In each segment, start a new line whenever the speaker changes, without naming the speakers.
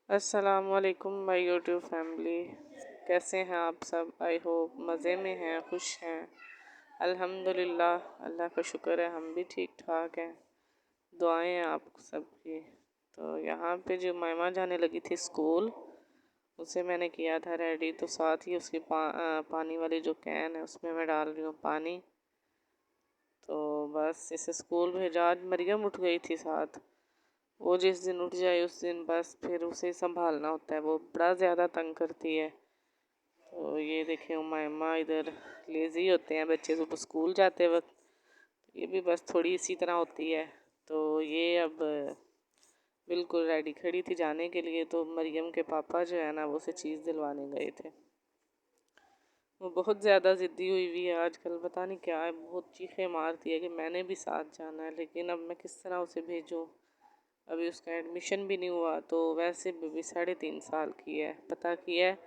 अस्सलामुअलैकुम my YouTube family. कैसे हैं आप सब? आई होप मज़े में हैं, खुश हैं। अल्हम्दुलिल्लाह, अल्लाह का शुक्र है, हम भी ठीक ठाक हैं। दुआएं हैं आप सबकी। तो यहाँ पे जो मायमा जाने लगी थी स्कूल, उसे मैंने किया था रेडी। तो साथ ही उसकी पानी वाली जो कैन है उसमें मैं डाल रही हूँ पानी। तो बस इसे स्कूल भेजा। आज मरियम उठ गई थी साथ। वो जिस दिन उठ जाए उस दिन बस फिर उसे संभालना होता है, वो बड़ा ज़्यादा तंग करती है। तो ये देखें उमामा इधर लेज़ी होते हैं बच्चे सुबह स्कूल जाते वक्त। ये भी बस थोड़ी इसी तरह होती है। तो ये अब बिल्कुल रेडी खड़ी थी जाने के लिए। तो मरियम के पापा जो है ना वो उसे चीज़ दिलवाने गए थे। वो बहुत ज़्यादा ज़िद्दी हुई है आजकल, पता नहीं क्या है। बहुत चीखें मारती है कि मैंने भी साथ जाना है, लेकिन अब मैं किस तरह उसे भेजूँ। अभी उसका एडमिशन भी नहीं हुआ। तो वैसे भी 3.5 साल की है, पता किया है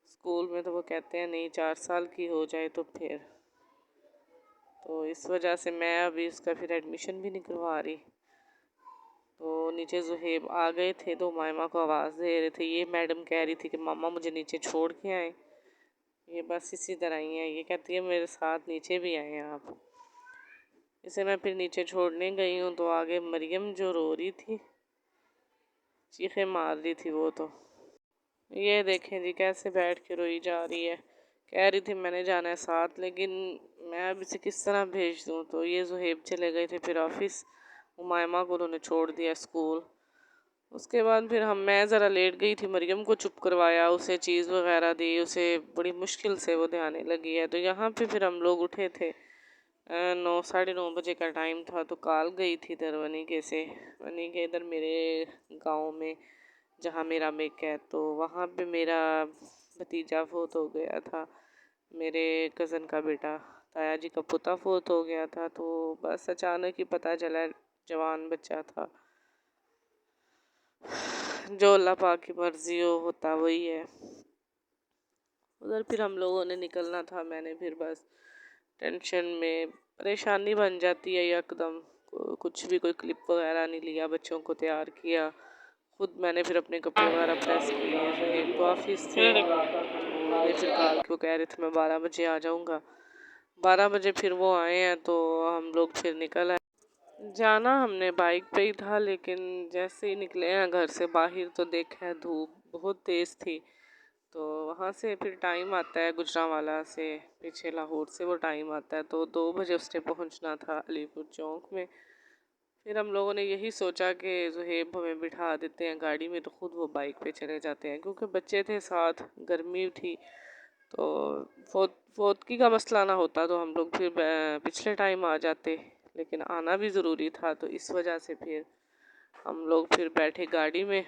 स्कूल में तो वो कहते हैं नहीं 4 साल की हो जाए तो फिर। तो इस वजह से मैं अभी उसका फिर एडमिशन भी नहीं करवा रही। तो नीचे जुहेब आ गए थे तो मामा को आवाज़ दे रहे थे। ये मैडम कह रही थी कि मामा मुझे नीचे छोड़ के आए। ये बस इसी तरह ही है, ये कहती है मेरे साथ नीचे भी आए आप। इसे मैं फिर नीचे छोड़ने गई हूँ तो आगे मरियम जो रो रही थी, चीखें मार रही थी वो। तो ये देखें जी कैसे बैठ के रोई जा रही है। कह रही थी मैंने जाना है साथ, लेकिन मैं अब इसे किस तरह भेज दूँ। तो ये जुहेब चले गए थे फिर ऑफिस। उमायमा को उन्होंने छोड़ दिया स्कूल। उसके बाद फिर मैं ज़रा लेट गई थी, मरियम को चुप करवाया, उसे चीज़ वगैरह दी। उसे बड़ी मुश्किल से वो ध्याने लगी है। तो यहाँ पे फिर हम लोग उठे थे 9 साढ़े 9 बजे का टाइम था। तो कॉल गई थी इधर वनीके से, वनीके इधर मेरे गांव में जहाँ मेरा मेक है। तो वहाँ पे मेरा भतीजा फोत हो गया था, मेरे कज़न का बेटा, ताया जी का पोता फोत हो गया था। तो बस अचानक ही पता चला, जवान बच्चा था। जो अल्लाह पाक की मर्जी हो होता वही है। उधर फिर हम लोगों ने निकलना था। मैंने फिर बस टेंशन में परेशानी बन जाती है एकदम। कुछ भी कोई क्लिप वगैरह नहीं लिया, बच्चों को तैयार किया खुद। मैंने फिर अपने कपड़े वगैरह प्रेस किए। सुहेब तो ऑफिस थे, तो ये फिर कॉल को कह रहे थे मैं 12 बजे आ जाऊँगा। 12 बजे फिर वो आए हैं तो हम लोग फिर निकल आए। जाना हमने बाइक पे ही था, लेकिन जैसे ही निकले हैं घर से बाहर तो देखा है धूप बहुत तेज़ थी। तो वहाँ से फिर टाइम आता है गुजरांवाला से, पीछे लाहौर से वो टाइम आता है। तो 2 बजे उसने पहुँचना था अलीपुर चौक में। फिर हम लोगों ने यही सोचा कि जुहेब हमें बिठा देते हैं गाड़ी में, तो खुद वो बाइक पे चले जाते हैं, क्योंकि बच्चे थे साथ, गर्मी थी। तो फौतगी का मसला ना होता तो हम लोग फिर पिछले टाइम आ जाते, लेकिन आना भी ज़रूरी था। तो इस वजह से फिर हम लोग फिर बैठे गाड़ी में।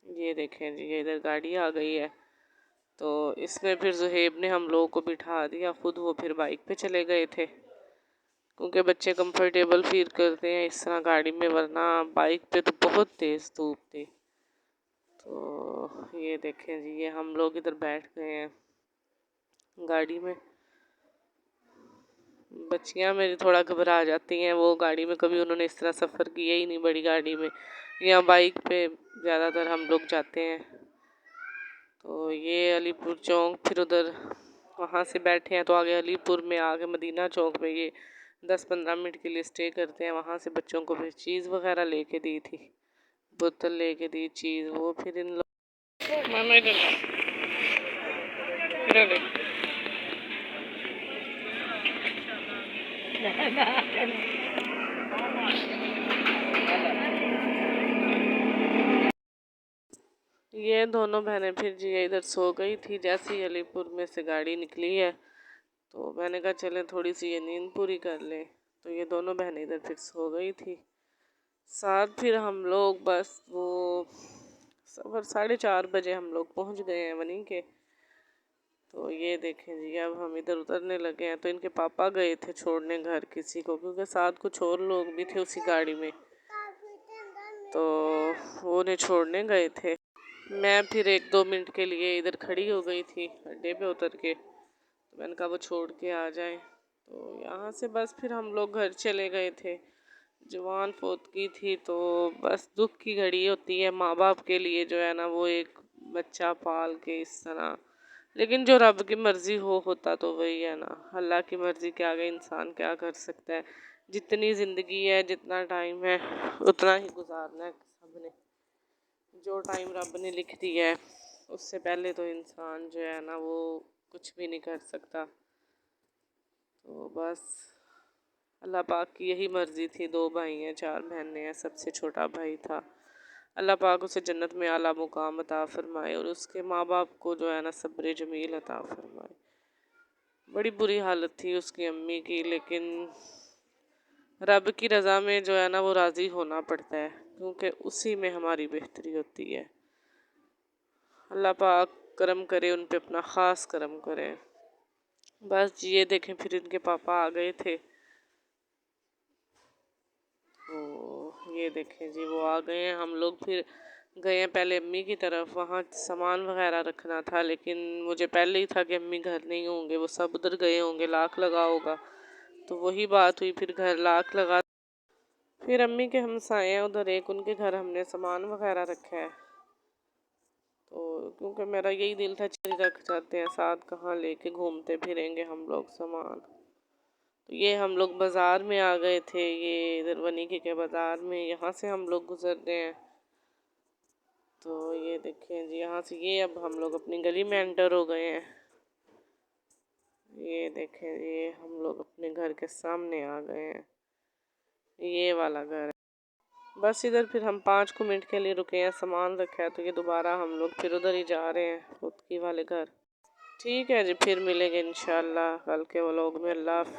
ये देखें जी, ये इधर गाड़ी आ गई है। तो इसमें फिर जुहेब ने हम लोगों को बिठा दिया, खुद वो फिर बाइक पे चले गए थे, क्योंकि बच्चे कंफर्टेबल फील करते हैं इस तरह गाड़ी में, वरना बाइक पे तो बहुत तेज़ धूप थी। तो ये देखें जी, ये हम लोग इधर बैठ गए हैं गाड़ी में। बच्चियां मेरी थोड़ा घबरा जाती हैं, वो गाड़ी में कभी उन्होंने इस तरह सफ़र किया ही नहीं बड़ी गाड़ी में। या बाइक पे ज़्यादातर हम लोग जाते हैं। तो ये अलीपुर चौक, फिर उधर वहाँ से बैठे हैं तो आगे अलीपुर में आगे मदीना चौक में ये 10-15 मिनट के लिए स्टे करते हैं। वहाँ से बच्चों को फिर चीज़ वगैरह लेके दी थी, बोतल लेके दी, चीज़। वो फिर इन लोग मामा इधर ये दोनों बहनें फिर जी इधर सो गई थी। जैसे ही अलीपुर में से गाड़ी निकली है तो मैंने कहा चलें थोड़ी सी ये नींद पूरी कर लें। तो ये दोनों बहनें इधर फिर सो गई थी साथ। फिर हम लोग बस वो सफ़र 4:30 बजे हम लोग पहुंच गए हैं वहीं के। तो ये देखें जी, अब हम इधर उतरने लगे हैं। तो इनके पापा गए थे छोड़ने घर किसी को, क्योंकि साथ कुछ और लोग भी थे उसी गाड़ी में, तो वो उन्हें छोड़ने गए थे। मैं फिर 1-2 मिनट के लिए इधर खड़ी हो गई थी अड्डे पे उतर के। तो मैंने कहा वो छोड़ के आ जाए। तो यहाँ से बस फिर हम लोग घर चले गए थे। जवान फोतगी थी तो बस दुख की घड़ी होती है माँ बाप के लिए जो है ना, वो एक बच्चा पाल के इस तरह। लेकिन जो रब की मर्जी होता तो वही है ना, अल्लाह की मर्जी के आगे इंसान क्या कर सकता है। जितनी ज़िंदगी है, जितना टाइम है, उतना ही गुजारना है सबने। जो टाइम रब ने लिख दिया है उससे पहले तो इंसान जो है ना वो कुछ भी नहीं कर सकता। तो बस अल्लाह पाक की यही मर्ज़ी थी। 2 भाई हैं, 4 बहनें हैं, सबसे छोटा भाई था। अल्लाह पाक उसे जन्नत में आला मुकाम अता फरमाए और उसके माँ बाप को जो है ना सब्र जमील अता फरमाए। बड़ी बुरी हालत थी उसकी अम्मी की, लेकिन रब की रज़ा में जो है ना वो राज़ी होना पड़ता है, क्योंकि उसी में हमारी बेहतरी होती है। अल्लाह पाक करम करे, उन पे अपना ख़ास करम करे। बस जी ये देखें, फिर इनके पापा आ गए थे। तो ये देखें जी वो आ गए हैं। हम लोग फिर गए हैं पहले अम्मी की तरफ, वहाँ सामान वगैरह रखना था, लेकिन मुझे पहले ही था कि अम्मी घर नहीं होंगे, वो सब उधर गए होंगे, लाख लगा होगा। तो वही बात हुई, फिर घर लाख लगा। फिर अम्मी के हमसाए हैं उधर, एक उनके घर हमने सामान वगैरह रखा है। तो क्योंकि मेरा यही दिल था चल रख जाते हैं साथ, कहाँ लेके घूमते फिरेंगे हम लोग सामान। तो ये हम लोग बाज़ार में आ गए थे, ये इधर वनीके के बाज़ार में, यहाँ से हम लोग गुजर रहे हैं। तो ये देखें जी, यहाँ से ये अब हम लोग अपनी गली में एंटर हो गए हैं। ये देखें, ये हम लोग अपने घर के सामने आ गए हैं, ये वाला घर है। बस इधर फिर हम 5 मिनट के लिए रुके हैं, सामान रखा है, तो ये दोबारा हम लोग फिर उधर ही जा रहे हैं, खुदकी वाले घर। ठीक है जी, फिर मिलेंगे इंशाल्लाह कल के व्लॉग में। अल्लाह हाफ़िज़।